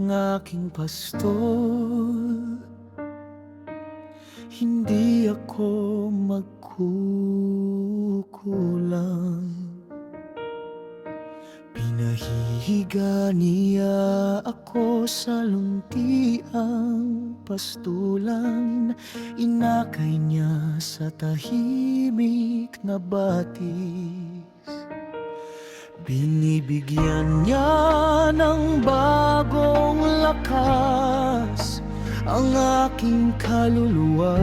ng aking pastol, hindi ako magkukulang. Pinahihiga niya ako sa luntiang pastulan, inakay niya sa tahimik na batis. Binibigyan niya ng bagong lakas ang aking kaluluwa.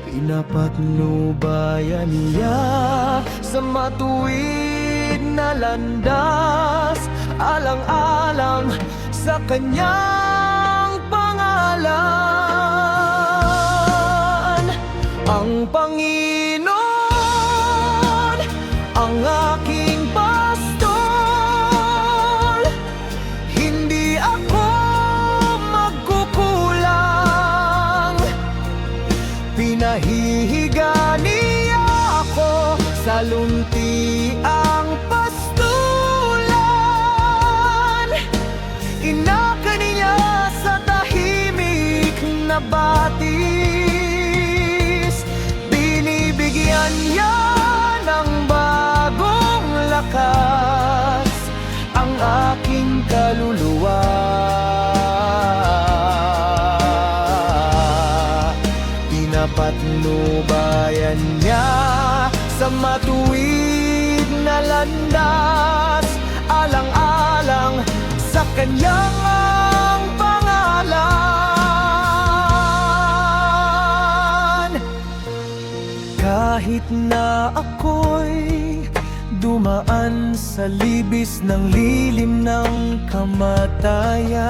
Pinapatnubayan niya sa matuwid na landas, alang-alang sa kanyang pangalan. Ang Panginoon ang aking pastol, hindi ako magkukulang. Pinahihiga niya ako sa luntiang pastulan, inakay niya sa tahimik na batis. Binibigyan niya ng bagong lakas ang aking kaluluwa. Pinapatnubayan niya sa matuwid na landas, alang-alang sa kanyang pangalan. Kahit na ako'y dumaan sa libis ng lilim ng kamatayan,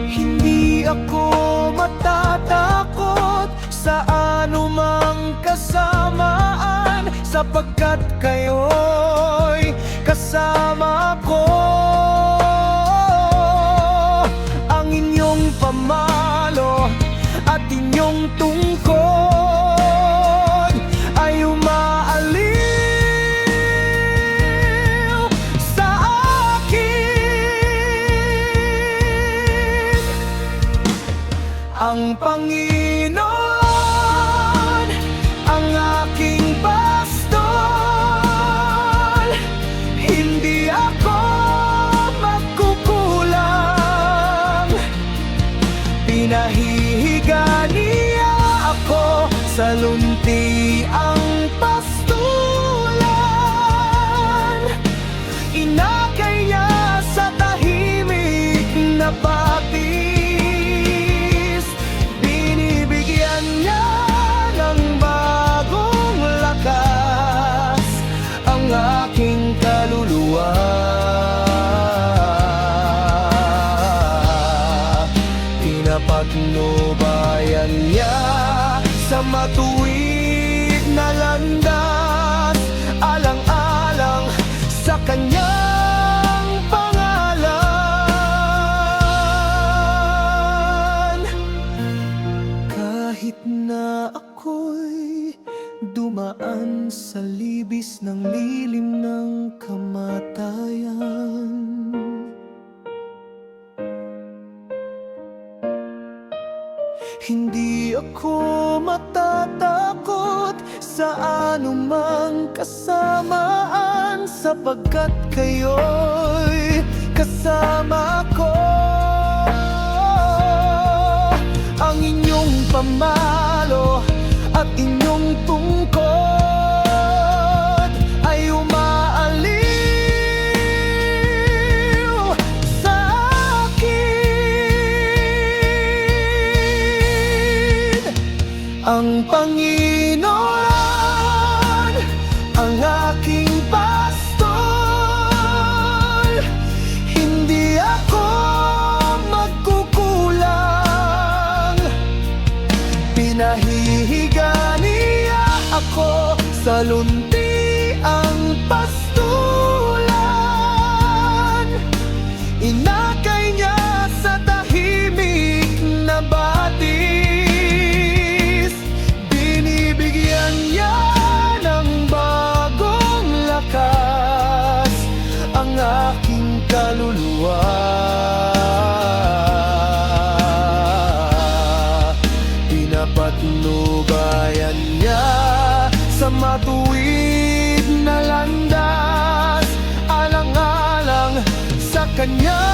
hindi ako matatakot sa anumang kasamaan, sapagkat kayo'y kasama ko. Ang inyong pamalo at inyong tungkod ay umaaliw sa akin. Ang Panginoon ang aking pastol, hindi ako magkukulang. Pinahihiga niya ako sa luntiang pastulan, inakay niya sa tahimik na batis. Binibigyan niya ng bagong lakas ang aking kaluluwa. Pinapatnubayan niya sa matuwid na landas, alang-alang sa kanyang pangalan. Kahit na ako'y dumaan sa libis ng lilim ng kamatayan, hindi ako matatakot sa anumang kasamaan, sapagkat kayo'y kasama ko. Ang inyong pamalo at inyong tungkod ay umaaliw sa akin. Ang Panginoon ang aking pastol, hindi ako magkukulang. Pinahihiga niya ako sa luntiang pastulan, inakay niya sa tahimik na batis. Binibigyan kanya